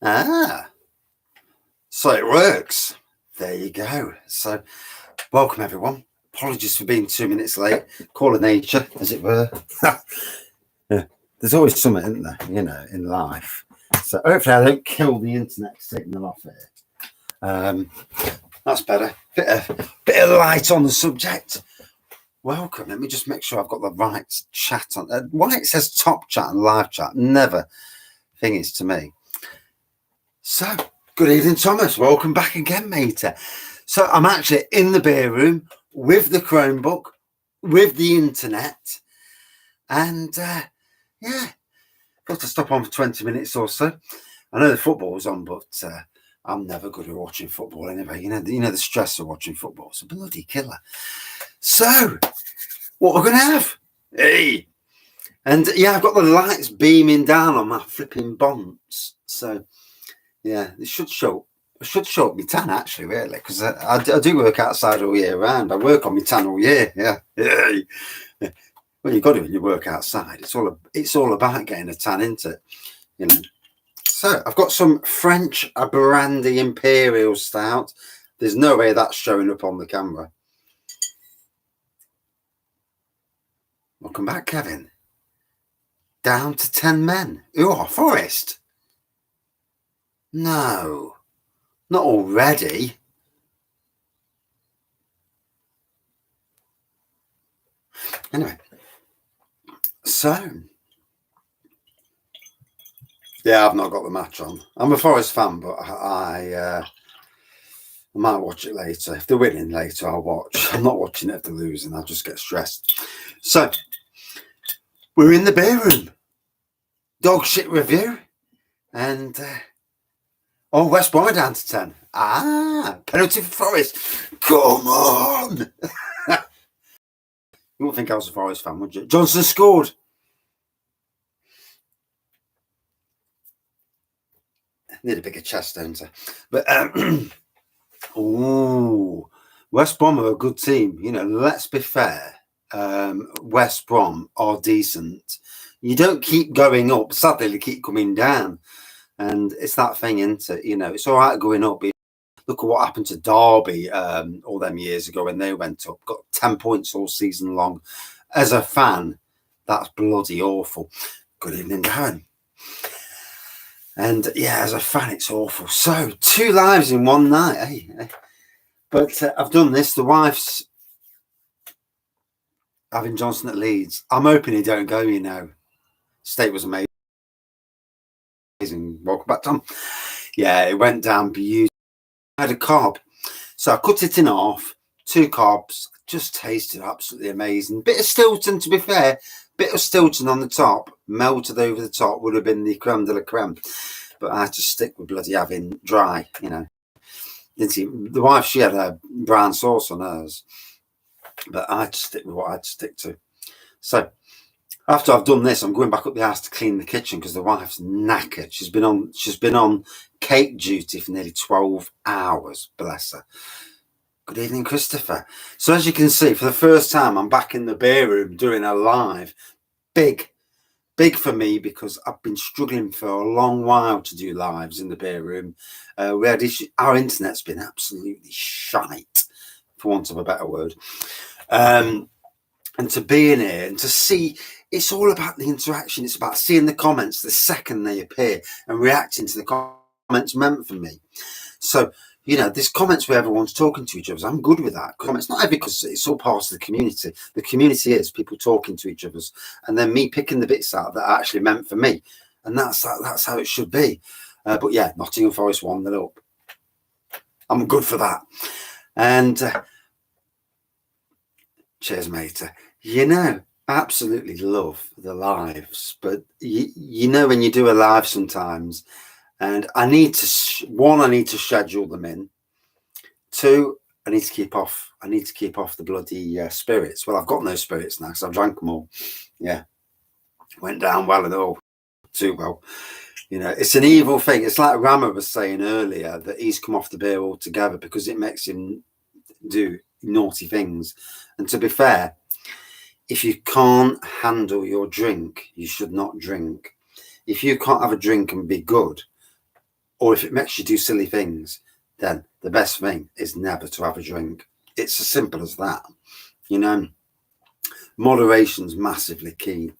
Ah, so it works. There you go. So welcome everyone. Apologies for being 2 minutes late. Call of nature, as it were. Yeah. There's always something, isn't there, in life. So hopefully I don't kill the internet signal off here. That's better. Bit of light on the subject. Welcome. Let me just make sure I've got the right chat on. Why it says top chat and live chat never thingies to me. So, good evening, Thomas. Welcome back again, mate. So, I'm actually in the beer room with the Chromebook, with the internet, and yeah, got to stop on for 20 minutes or so. I know the football's on, but I'm never good at watching football anyway. You know the stress of watching football. It's a bloody killer. So, what we're going to have? Hey! And yeah, I've got the lights beaming down on my flipping bonds. So, yeah, it should show. I should show up my tan actually, really, because I do work outside all year round. I work on my tan all year. Yeah. Well, you've got to when you work outside. It's all about getting a tan, isn't it? So I've got some French brandy imperial stout. There's no way that's showing up on the camera. Welcome back, Kevin. Down to 10 men. Oh, Forest. No, not already. Anyway, so yeah, I've not got the match on. I'm a Forest fan, but I might watch it later. If they're winning later, I'll watch. I'm not watching it if they're losing. I'll just get stressed. So we're in the beer room. Dog shit review. And West Brom are down to 10. Penalty for Forest. Come on. You wouldn't think I was a Forest fan, would you? Johnson scored. Need a bigger chest, don't I? But West Brom are a good team. Let's be fair. West Brom are decent. You don't keep going up. Sadly, they keep coming down. And it's that thing, isn't it? It's all right going up. Look at what happened to Derby all them years ago when they went up. Got 10 points all season long. As a fan, that's bloody awful. Good evening, Darren. And yeah, as a fan, it's awful. So 2 lives in one night, eh? But I've done this. The wife's having Johnson at Leeds. I'm hoping he don't go. State was amazing. Welcome back, Tom. Yeah, it went down beautifully. I had a cob, so I cut it in half. 2 cobs, just tasted absolutely amazing. Bit of Stilton, to be fair. Bit of Stilton on the top, melted over the top, would have been the creme de la creme. But I had to stick with bloody having dry, The wife, she had a brown sauce on hers. But I had to stick with what I had to stick to. So after I've done this, I'm going back up the house to clean the kitchen because the wife's knackered. She's been on cake duty for nearly 12 hours, bless her. Good evening, Christopher. So as you can see, for the first time, I'm back in the beer room doing a live. Big for me because I've been struggling for a long while to do lives in the beer room. Our internet's been absolutely shite, for want of a better word. And to be in here and to see, it's all about the interaction. It's about seeing the comments the second they appear and reacting to the comments meant for me. So, there's comments where everyone's talking to each other. I'm good with that. Comments, not every, because it's all part of the community. The community is people talking to each other, and then me picking the bits out that are actually meant for me, and that's how it should be. But yeah, Nottingham Forest 1-0 up. I'm good for that. And cheers, mate. Absolutely love the lives, but when you do a live sometimes. And I need to schedule them in. 2, I need to keep off the bloody spirits. Well, I've got no spirits now because I've drank them all. Yeah, went down well and all, too well. It's an evil thing. It's like Rama was saying earlier that he's come off the beer altogether because it makes him do naughty things. And to be fair, if you can't handle your drink, you should not drink. If you can't have a drink and be good, or if it makes you do silly things, then the best thing is never to have a drink. It's as simple as that. You know, moderation's massively key.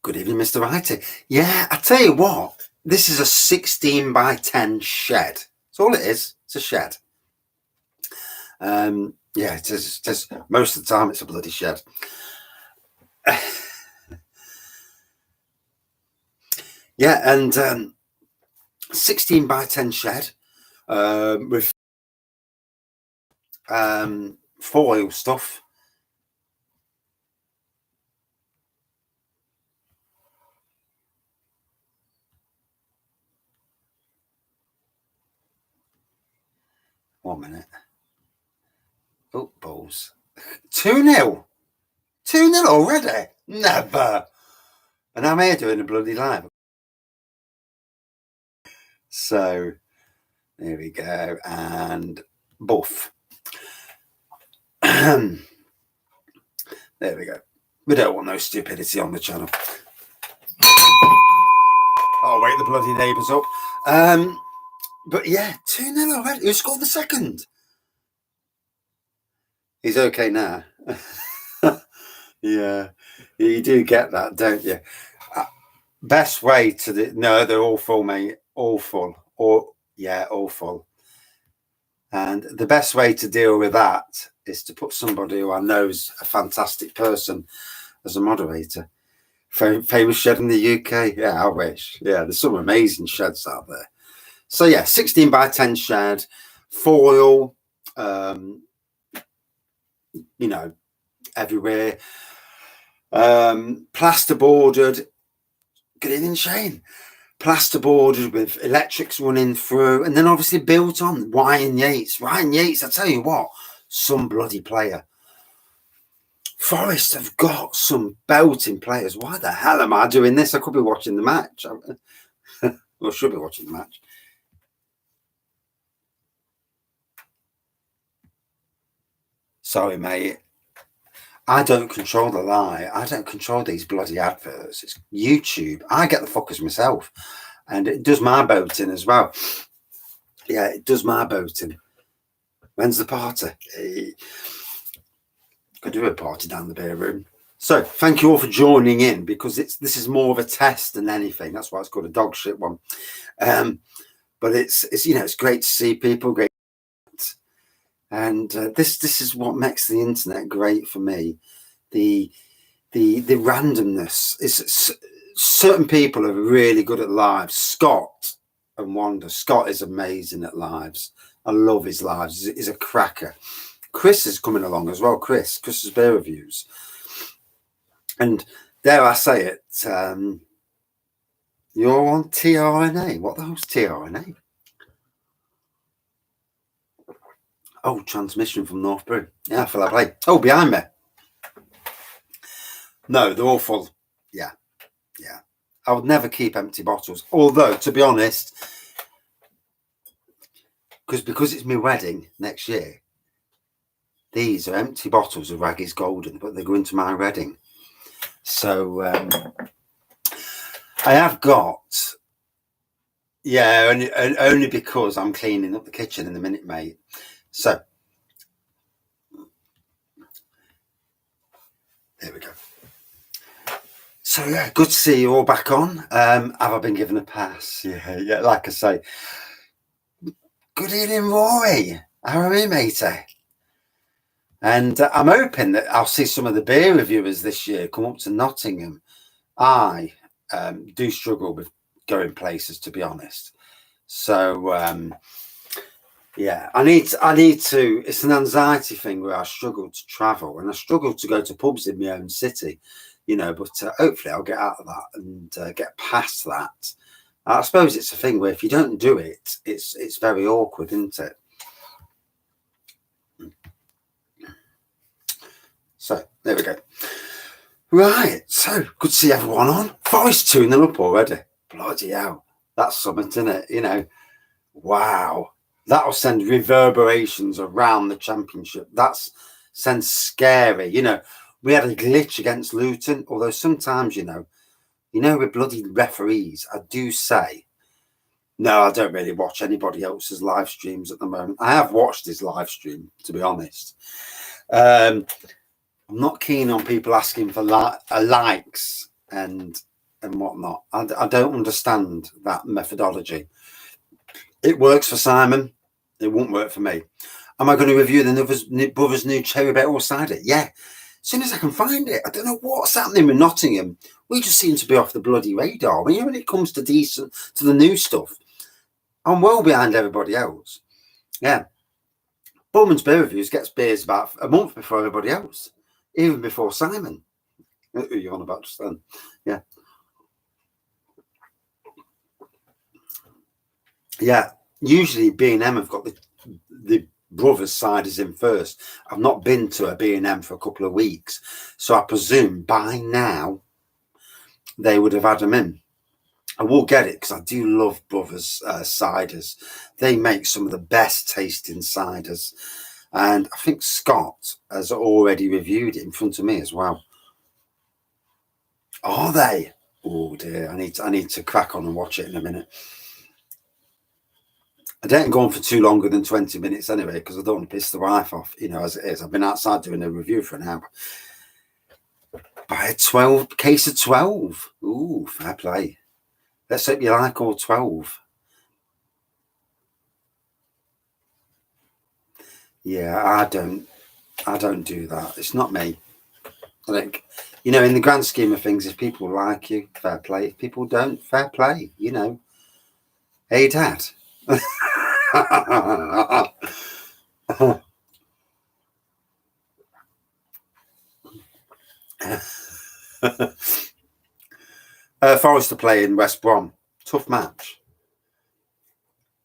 Good evening, Mr. Wrighty. Yeah, I tell you what, this is a 16 by 10 shed. That's all it is. It's a shed. Yeah, it is. Most of the time, it's a bloody shed. Yeah, and 16 by 10 shed with foil stuff. One minute. Oh, balls. 2-0. 2-0 already? Never. And I'm here doing a bloody live. So, there we go. And buff. There we go. We don't want no stupidity on the channel. I'll wake the bloody neighbours up. But yeah, 2-0 already. Who scored the second? He's okay now. Yeah, you do get that, don't you? Best way to no, they're all full, mate. All full. All full. And the best way to deal with that is to put somebody who I know is a fantastic person as a moderator. Famous shed in the UK. Yeah, I wish. Yeah, there's some amazing sheds out there. So yeah, 16 by 10 shed, foil, you know, everywhere. Plaster bordered. Good evening, Shane. Plaster bordered with electrics running through, and then obviously built on. Ryan Yates, I tell you what, some bloody player. Forest have got some belting players. Why the hell am I doing this? I could be watching the match. Well, should be watching the match. Sorry, mate. I don't control the lie. I don't control these bloody adverts. It's YouTube. I get the fuckers myself. And it does my boating as well. Yeah, it does my boating. When's the party? Could do a party down the beer room. So thank you all for joining in, because this is more of a test than anything. That's why it's called a dog shit one. But it's you know, it's great to see people. Great. And this is what makes the internet great for me. The randomness is certain people are really good at lives. Scott and Wanda. Scott is amazing at lives. I love his lives. He's a cracker. Chris is coming along as well. Chris's beer reviews. And dare I say it, you're on TRNA. What the hell's TRNA? Oh, transmission from Northbury. Yeah, for that play. Oh, behind me. No, they're all full. Yeah. I would never keep empty bottles. Although, to be honest, because it's my wedding next year, these are empty bottles of Wraggys Golden, but they're going to my wedding. So I have got, yeah, and only because I'm cleaning up the kitchen in a minute, mate. So there we go. So yeah, good to see you all back on. Have I been given a pass? Yeah, like I say. Good evening, Rory. How are you, matey? And I'm hoping that I'll see some of the beer reviewers this year come up to Nottingham. I do struggle with going places, to be honest. So yeah, I need to. It's an anxiety thing where I struggle to travel, and I struggle to go to pubs in my own city, you know. But hopefully, I'll get out of that and get past that. I suppose it's a thing where if you don't do it, it's very awkward, isn't it? So there we go. Right, so good to see everyone on. Forest 2-0 up already. Bloody hell, that's something, isn't it? You know, wow. That'll send reverberations around the championship. That's sends scary. You know, we had a glitch against Luton, although sometimes, you know, You know, with bloody referees, I do say, no, I don't really watch anybody else's live streams at the moment. I have watched his live stream, to be honest. I'm not keen on people asking for likes and whatnot. I don't understand that methodology. It works for Simon. It won't work for me. Am I going to review the brother's new cherry better cider? Yeah. As soon as I can find it. I don't know what's happening with Nottingham. We just seem to be off the bloody radar. When it comes to the new stuff, I'm well behind everybody else. Yeah. Bowman's Beer Reviews gets beers about a month before everybody else, even before Simon. Who you on about just then? Yeah. Yeah. Usually B&M have got the brothers' ciders in first. I've not been to a B&M for a couple of weeks, so I presume by now they would have had them in. I will get it because I do love brothers' ciders. They make some of the best tasting ciders, and I think Scott has already reviewed it in front of me as well. Are they? Oh dear, I need to crack on and watch it in a minute. I don't go on for too longer than 20 minutes anyway, because I don't want to piss the wife off, as it is. I've been outside doing a review for an hour. Buy a case of 12. Ooh, fair play. Let's hope you like all 12. Yeah, I don't do that. It's not me. I think, in the grand scheme of things, if people like you, fair play. If people don't, fair play, Hey, Dad. Forest to play in West Brom. Tough match.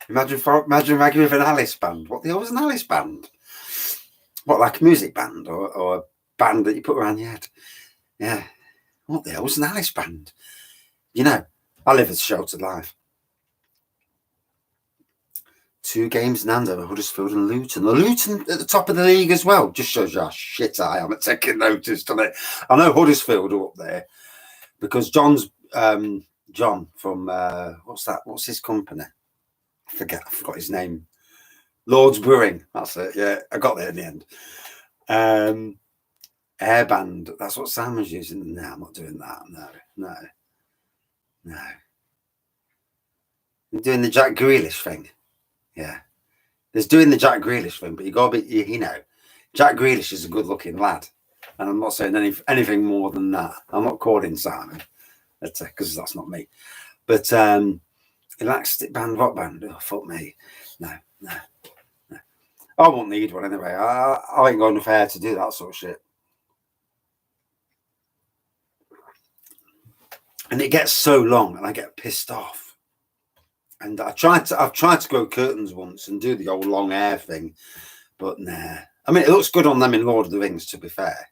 Imagine Wraggy with an Alice band. What the hell was an Alice band? What, like a music band or a band that you put around your head? Yeah. What the hell was an Alice band? I live a sheltered life. 2 games in hand over Huddersfield and Luton. The Luton at the top of the league as well. Just shows you how shit I am at taking notice, doesn't it? I know Huddersfield are up there because John from what's his company? I forgot his name. Lord's Brewing. That's it. Yeah, I got there in the end. Airband. That's what Sam was using. No, I'm not doing that. No. I'm doing the Jack Grealish thing. Yeah. There's doing the Jack Grealish thing, but you got to be, Jack Grealish is a good-looking lad, and I'm not saying anything more than that. I'm not calling Simon, because that's not me. But elastic band, what band? Oh, fuck me. No. I won't need one anyway. I ain't got enough hair to do that sort of shit. And it gets so long, and I get pissed off. And I've tried to grow curtains once and do the old long hair thing, but nah. I mean, it looks good on them in Lord of the Rings, to be fair.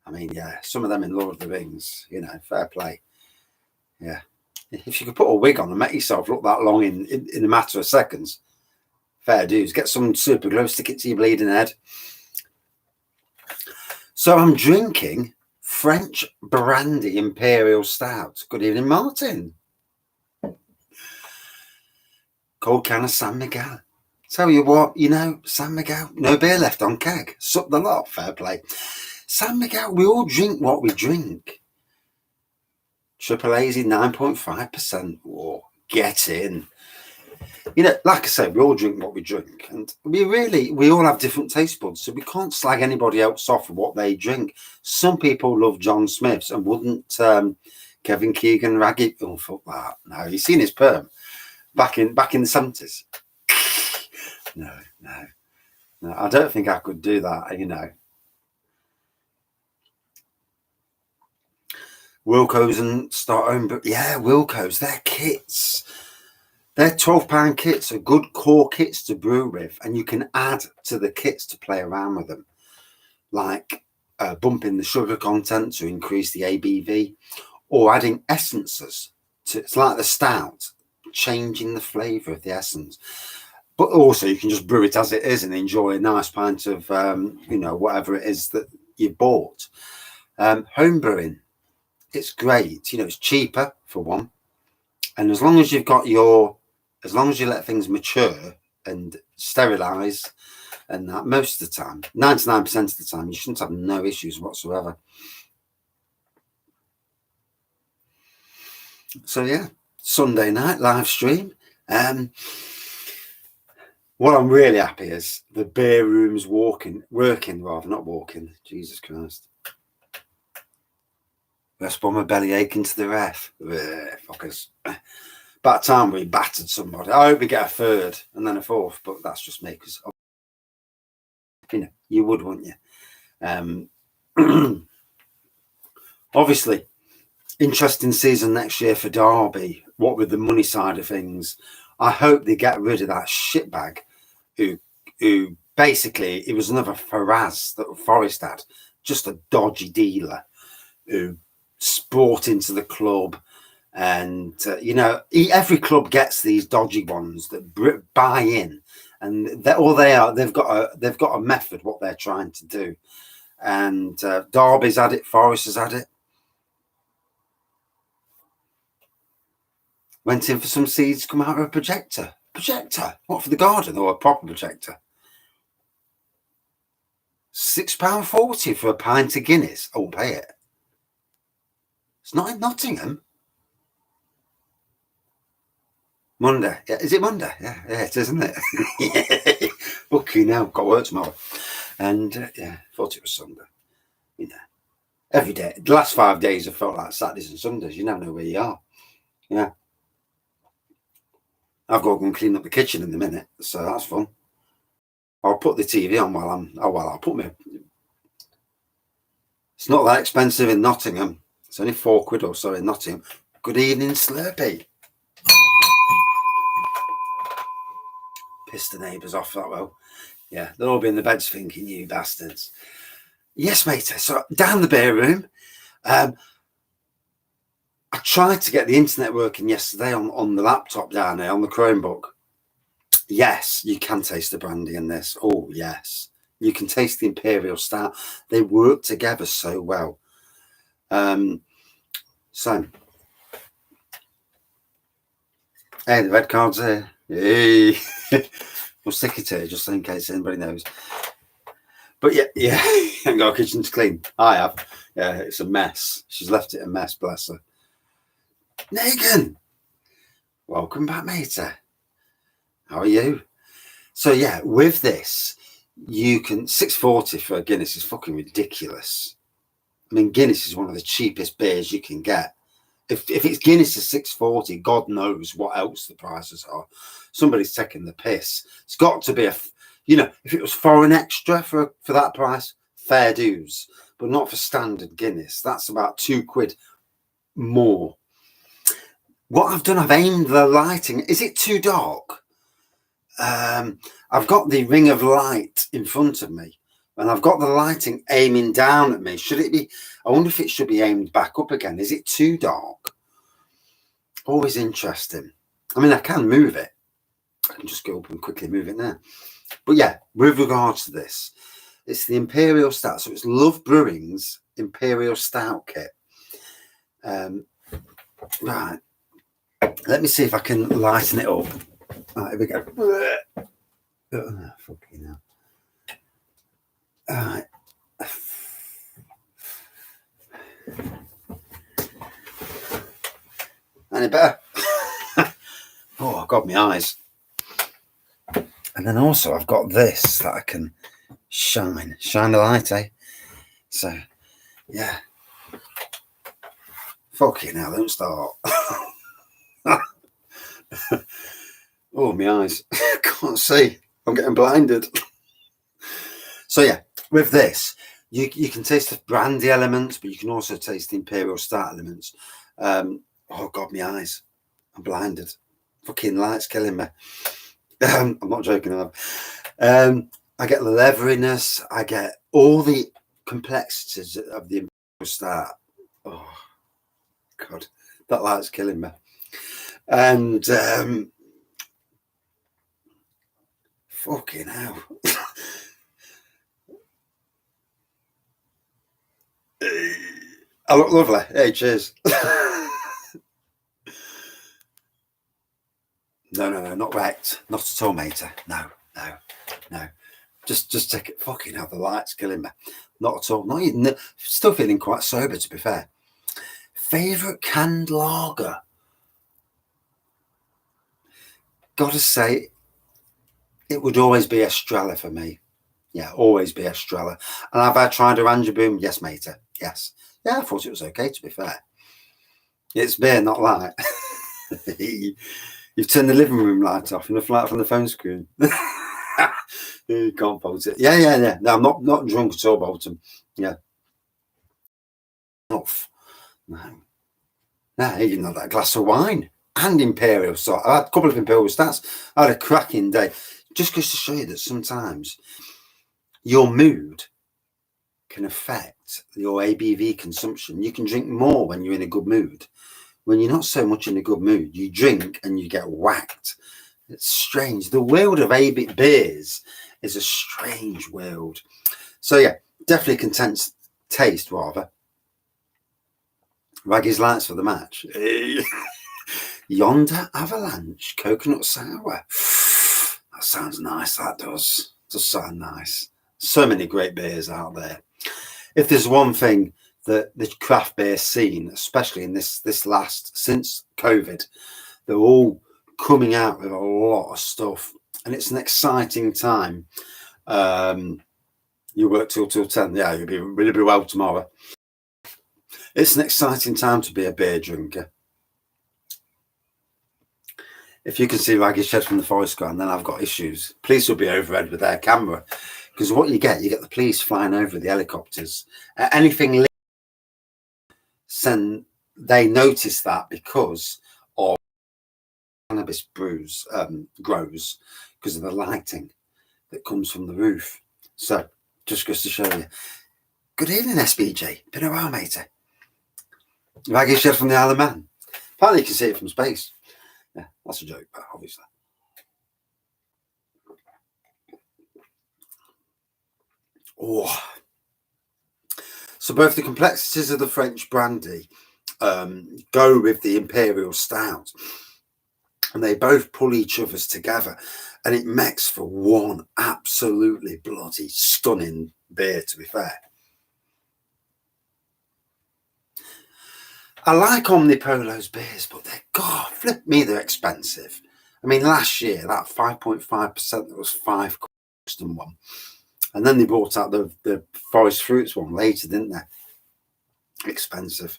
I mean, yeah, some of them in Lord of the Rings, fair play. Yeah. If you could put a wig on and make yourself look that long in a matter of seconds, fair dues. Get some super glue, stick it to your bleeding head. So I'm drinking French brandy Imperial Stout. Good evening, Martin. Cold can of San Miguel. Tell you what, San Miguel, no beer left on keg. Sup the lot, fair play. San Miguel, we all drink what we drink. Triple A's 9.5%. Whoa, get in. Like I said, we all drink what we drink. And we all have different taste buds, so we can't slag anybody else off for what they drink. Some people love John Smith's and wouldn't Kevin Keegan Wraggy. Oh, fuck that. No, you've seen his perm. Back in the 70s. No. I don't think I could do that, Wilco's and Start Home, but yeah, Wilco's, they're kits. They're £12 kits, are good core kits to brew with, and you can add to the kits to play around with them, like bumping the sugar content to increase the ABV, or adding essences. It's like the stout, changing the flavour of the essence. But also you can just brew it as it is and enjoy a nice pint of, whatever it is that you bought. Home brewing. it's great. You know, it's cheaper for one. And as long as you've got as long as you let things mature and sterilize, and that most of the time, 99% of the time, you shouldn't have no issues whatsoever. So yeah, Sunday night live stream. What I'm really happy is the beer room's working rather, not walking. Jesus Christ. Let's bomb a belly ache into the ref. Fuckers. By the time we battered somebody, I hope we get a third and then a fourth, but that's just me, because you know, you would, wouldn't you? Obviously, interesting season next year for Derby. What with the money side of things, I hope they get rid of that shitbag who basically, it was another Faraz that Forest had, just a dodgy dealer who brought into the club. And you know, every club gets these dodgy ones that buy in, and they've got a method what they're trying to do. And Derby's had it, Forest has had it. Went in for some seeds to come out of a projector. What, for the garden, or a proper projector? £6.40 for a pint of Guinness. I won't pay it. It's not in Nottingham. Monday. Yeah, is it Monday? Yeah, it is, isn't it? Yeah. Lucky now, got work tomorrow. And yeah, thought it was Sunday. You know, every day. The last 5 days have felt like Saturdays and Sundays. You never know where you are. Yeah. I've got to go and clean up the kitchen in a minute, so that's fun. I'll put the TV on while I'll put me. It's not that expensive in Nottingham. It's only £4 or so in Nottingham. Good evening, Slurpee. Pissed the neighbours off that well. Yeah, they'll all be in the beds thinking, you bastards. Yes, mate. So down the beer room, I tried to get the internet working yesterday on the laptop down there, on the Chromebook. Yes, you can taste the brandy in this. Oh, yes. You can taste the Imperial Stout. They work together so well. So, hey, the red card's here. Hey. We'll stick it here just in case anybody knows. But yeah, ain't got a kitchen to clean. I have. Yeah, it's a mess. She's left it a mess, bless her. Megan, welcome back, matey. How are you? So yeah, with this, you can £6.40 for a Guinness is fucking ridiculous. I mean, Guinness is one of the cheapest beers you can get. If it's Guinness is £6.40, God knows what else the prices are. Somebody's taking the piss. It's got to be if it was foreign extra for that price, fair dues, but not for standard Guinness. That's about £2 more. What I've done, I've aimed the lighting. Is it too dark? I've got the ring of light in front of me, and I've got the lighting aiming down at me. Should it be? I wonder if it should be aimed back up again. Is it too dark? Always interesting. I mean, I can move it. I can just go up and quickly move it there. But yeah, with regards to this, it's the Imperial Stout. So it's Love Brewing's Imperial Stout kit. Right. Let me see if I can lighten it up. Right, here we go. Oh, fucking hell. All right. Any better? Oh, God, my eyes. And then also I've got this that I can shine the light, eh? So, yeah. Fucking hell, don't start. Oh, my eyes. Can't see. I'm getting blinded. So, yeah, with this, you can taste the brandy elements, but you can also taste the Imperial Stout elements. Oh, God, my eyes. I'm blinded. Fucking light's killing me. I'm not joking. I get the leveriness. I get all the complexities of the Imperial Stout. Oh, God, that light's killing me. And fucking hell. I look lovely. Hey, cheers. No, not wrecked. Not at all, matey. No. Just take it. Fucking hell, the light's killing me. Not at all. Not even. Still feeling quite sober, to be fair. Favourite canned lager? Gotta say, it would always be Estrella for me. Yeah, always be Estrella. And have I tried a Boom? Yes, matey. Yes. Yeah, I thought it was okay, to be fair. It's beer, not light. You've turned the living room light off in a flight from the phone screen. You can't bolt it. Yeah. No, I'm not drunk at all, Bolton. Yeah. Enough. No, even that glass of wine and Imperial. So I had a couple of Imperial stats. I had a cracking day. Just goes to show you that sometimes your mood can affect your ABV consumption. You can drink more when you're in a good mood. When you're not so much in a good mood, you drink and you get whacked. It's strange. The world of AB beers is a strange world. So yeah, definitely content taste rather. Wraggys lights for the match. Yonder Avalanche Coconut Sour. That sounds nice. That does sound nice. So many great beers out there. If there's one thing that the craft beer scene, especially in this last since COVID, they're all coming out with a lot of stuff, and it's an exciting time. You work till 10. Yeah, you'll be really well tomorrow. It's an exciting time to be a beer drinker. If you can see Wraggys shed from the forest ground, then I've got issues. Police will be overhead with their camera, because what you get the police flying over the helicopters. Anything send, they notice that because of cannabis grows because of the lighting that comes from the roof. So just goes to show you. Good evening, SBJ. Been a while, matey. Wraggys shed from the Isle of Man. Apparently you can see it from space. Yeah, that's a joke, but obviously. Oh. So both the complexities of the French brandy go with the Imperial Stout, and they both pull each other's together, and it makes for one absolutely bloody stunning beer, to be fair. I like Omnipolo's beers, but God, flip me, they're expensive. I mean, last year, that 5.5%, that was £5 and one. And then they brought out the Forest Fruits one later, didn't they? Expensive.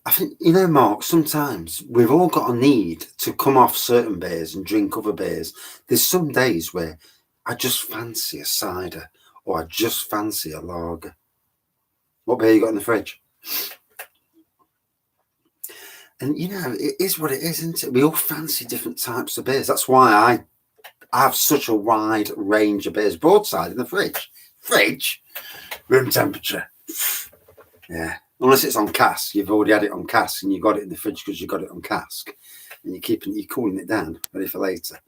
I think, Mark, sometimes we've all got a need to come off certain beers and drink other beers. There's some days where I just fancy a cider or I just fancy a lager. What beer you got in the fridge? And, it is what it is, isn't it? We all fancy different types of beers. That's why I have such a wide range of beers. Broadside in the fridge. Fridge? Room temperature. Yeah. Unless it's on cask. You've already had it on cask and you got it in the fridge because you got it on cask. And you're cooling it down, ready for later.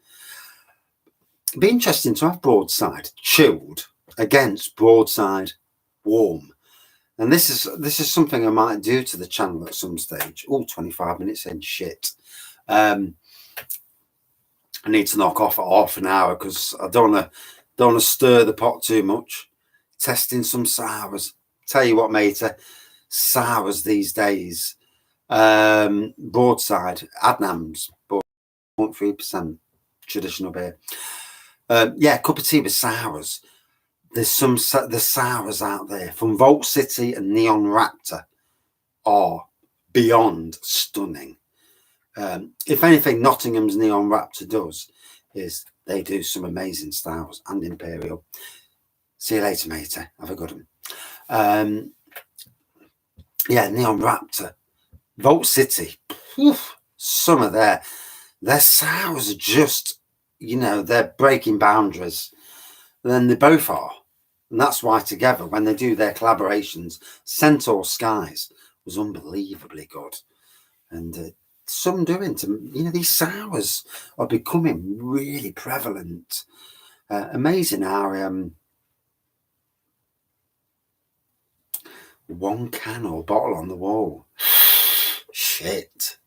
It'd be interesting to have broadside chilled against broadside warm. And this is something I might do to the channel at some stage. 25 minutes in, shit. I need to knock off at half an hour because I don't want to stir the pot too much. Testing some sours. Tell you what, matey, sours these days. Broadside, Adnams, 0.3% traditional beer. Cup of tea with sours. There's the sours out there from Vault City and Neon Raptor are beyond stunning. If anything, Nottingham's Neon Raptor does is they do some amazing styles and Imperial. See you later, matey. Have a good one. Neon Raptor, Vault City. Some of their sours are just, they're breaking boundaries. And then they both are. And that's why together, when they do their collaborations, Centaur Skies was unbelievably good. And some doing to, these sours are becoming really prevalent. Amazing how 1 can or bottle on the wall. Shit.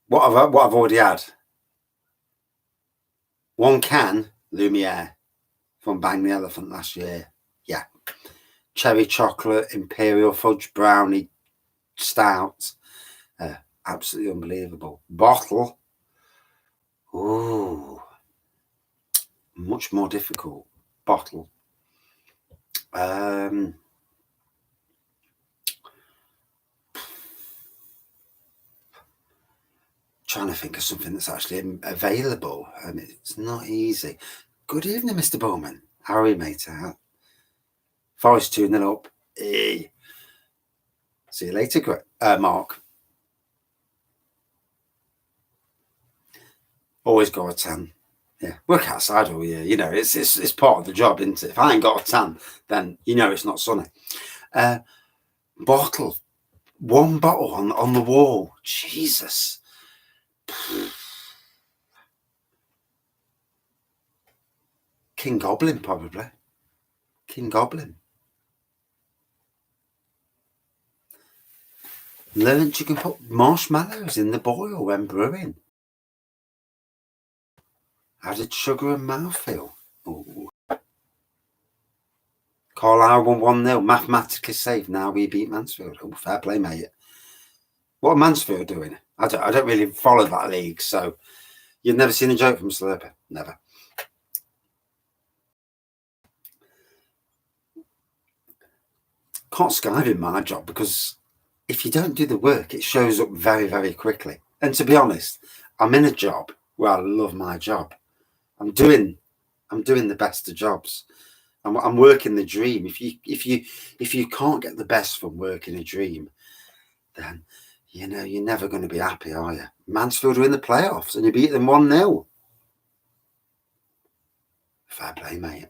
What I've already had? 1 can Lumiere from Bang the Elephant last year. Yeah. Cherry chocolate, imperial fudge brownie stout. Absolutely unbelievable. Bottle. Ooh. Much more difficult. Bottle. Trying to think of something that's actually available, and it's not easy. Good evening, Mr. Bowman. How are you, mate? Forest 2-0 up. Hey. See you later, Mark. Always got a tan. Yeah, work outside all year. You know, it's part of the job, isn't it? If I ain't got a tan, then you know it's not sunny. Bottle. 1 bottle on the wall. Jesus. King Goblin, probably. King Goblin. Learned you can put marshmallows in the boil when brewing. Added sugar and mouthfeel. Ooh. Carlisle won 1-0. Mathematically safe. Now we beat Mansfield. Oh, fair play, mate. What are Mansfield doing? I don't really follow that league, so you've never seen a joke from Slurper? Never. Can't skive in my job because if you don't do the work, it shows up very, very quickly. And to be honest, I'm in a job where I love my job. I'm doing the best of jobs. I'm working the dream. If you can't get the best from working a dream, then you know you're never going to be happy, are you? Mansfield are in the playoffs and you beat them 1-0. Fair play, mate.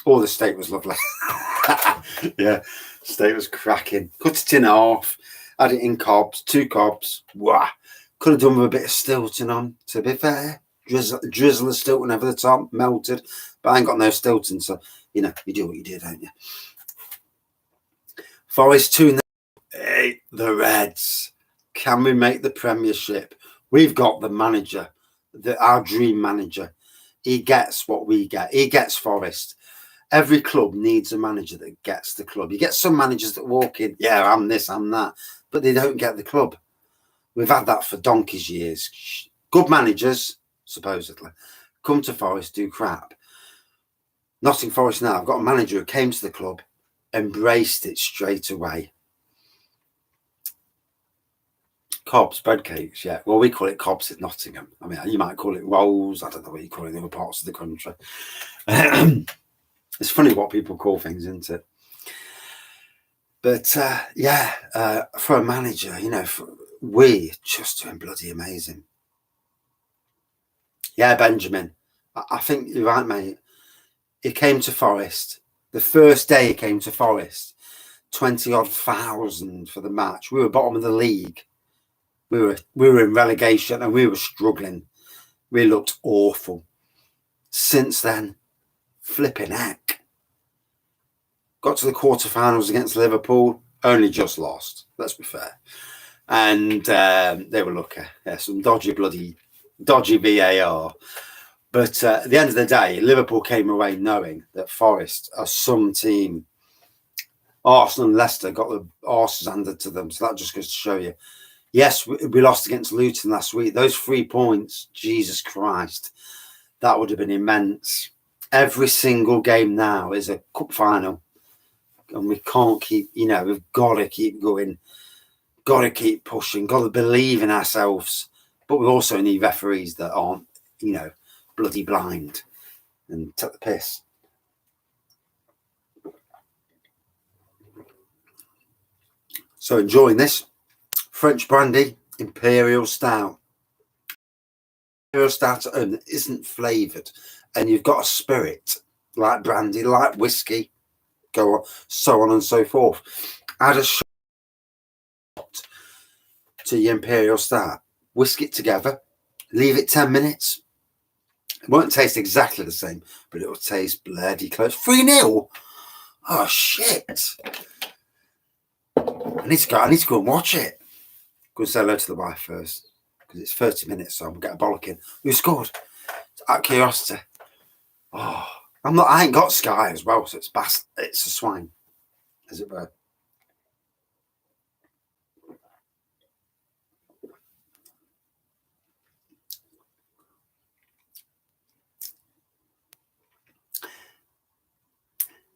Oh, the steak was lovely. Yeah, steak was cracking. Cut it in half, add it in cobs, 2 cobs. Wow. Could have done with a bit of Stilton on, to be fair. Drizzle of Stilton over the top, melted. But I ain't got no Stilton, so, you know, you do what you do, don't you? Forest 2-0. Hey, the Reds. Can we make the Premiership? We've got the manager, our dream manager. He gets what we get. He gets Forest. Every club needs a manager that gets the club. You get some managers that walk in, yeah, I'm this, I'm that, but they don't get the club. We've had that for donkey's years. Good managers, supposedly, come to Forest, do crap. Nottingham Forest now, I've got a manager who came to the club, embraced it straight away. Cobs, bread cakes, yeah. Well, we call it cobs at Nottingham. I mean, you might call it rolls. I don't know what you call it in other parts of the country. It's funny what people call things, isn't it? But yeah, for a manager, you know, we're just doing bloody amazing. Yeah, Benjamin, I think you're right, mate. He came to Forest. The first day he came to Forest, 20-odd thousand for the match. We were bottom of the league. We were in relegation and we were struggling. We looked awful. Since then, flipping heck. Got to the quarterfinals against Liverpool, only just lost, let's be fair. And they were lucky. Yeah, some dodgy VAR. But at the end of the day, Liverpool came away knowing that Forest are some team. Arsenal and Leicester got the arses handed to them. So that just goes to show you. Yes, we lost against Luton last week. Those 3 points, Jesus Christ, that would have been immense. Every single game now is a cup final. And we can't keep, you know, we've got to keep going, got to keep pushing, got to believe in ourselves. But we also need referees that aren't, you know, bloody blind and take the piss. So enjoying this French brandy Imperial Stout. Imperial Stout at home that isn't flavoured, and you've got a spirit like brandy, like whiskey, go on, so on and so forth. Add a shot to your Imperial Stout, whisk it together, leave it 10 minutes. It won't taste exactly the same, but it will taste bloody close. 3-0. Oh shit. I need to go and watch it. Go and say hello to the wife first, because it's 30 minutes, so I'm gonna get a bollocking. Who scored? Out of curiosity. Oh, I ain't got Sky as well, so it's a swine, as it were.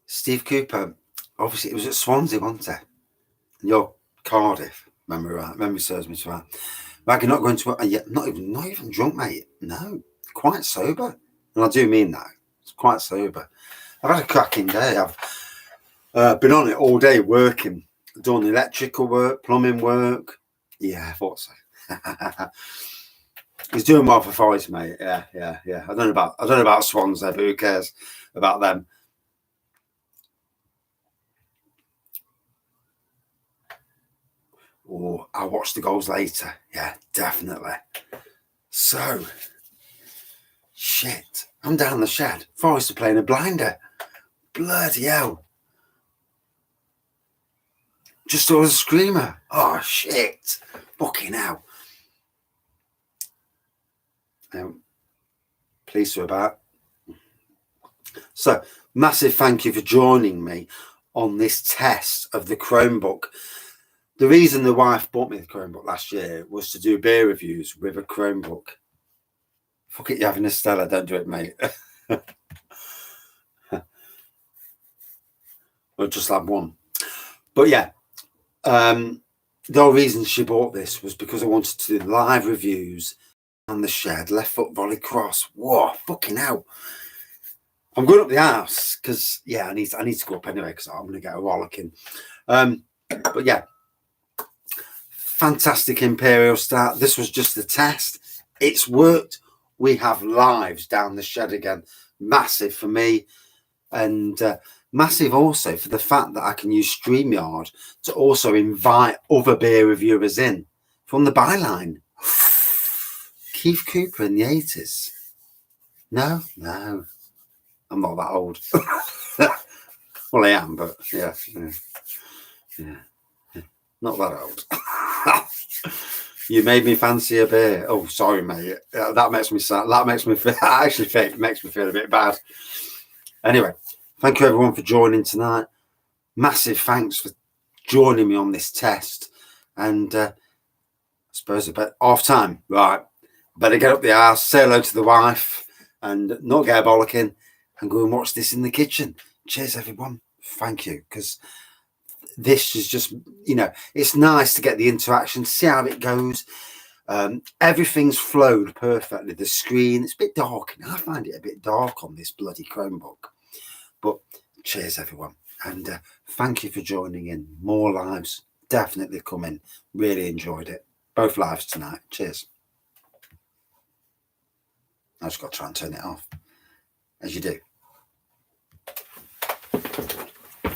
Steve Cooper, obviously it was at Swansea, wasn't it? And you're Cardiff, memory serves me right. Wraggy not going to, yeah, not even drunk, mate. No, quite sober, and I do mean that. It's quite sober. I've had a cracking day. I've been on it all day working, done electrical work, plumbing work. Yeah, I thought so. He's doing well for Forest, mate. Yeah. I don't know about Swans there, but who cares about them? Oh, I'll watch the goals later. Yeah, definitely. So, shit. I'm down the shed. Forest are playing a blinder. Bloody hell. Just saw a screamer. Oh, shit. Fucking hell. Pleased to about. So, massive thank you for joining me on this test of the Chromebook. The reason the wife bought me the Chromebook last year was to do beer reviews with a Chromebook. Fuck it, you're having a Stella, don't do it, mate. Or just have one. But yeah, the whole reason she bought this was because I wanted to do live reviews on the shed, left foot volley cross. Whoa, fucking hell. I'm going up the house because, yeah, I need to go up anyway because I'm going to get a rollicking. But yeah, fantastic Imperial start. This was just the test. It's worked. We have lives down the shed again. Massive for me, and massive also for the fact that I can use StreamYard to also invite other beer reviewers in from the byline. Keith Cooper in the 80s. No, I'm not that old. Well, I am, but yeah. Not that old. You made me fancy a beer. Oh, sorry, mate. That makes me sad. That makes me feel. Actually, it makes me feel a bit bad. Anyway, thank you everyone for joining tonight. Massive thanks for joining me on this test. And I suppose about half time. Right, better get up the arse, say hello to the wife, and not get a bollocking, and go and watch this in the kitchen. Cheers, everyone. Thank you, because this is just, it's nice to get the interaction, see how it goes. Everything's flowed perfectly. The screen, it's a bit dark. I find it a bit dark on this bloody Chromebook. But cheers, everyone. And thank you for joining in. More lives definitely coming. Really enjoyed it. Both lives tonight. Cheers. I just got to try and turn it off, as you do.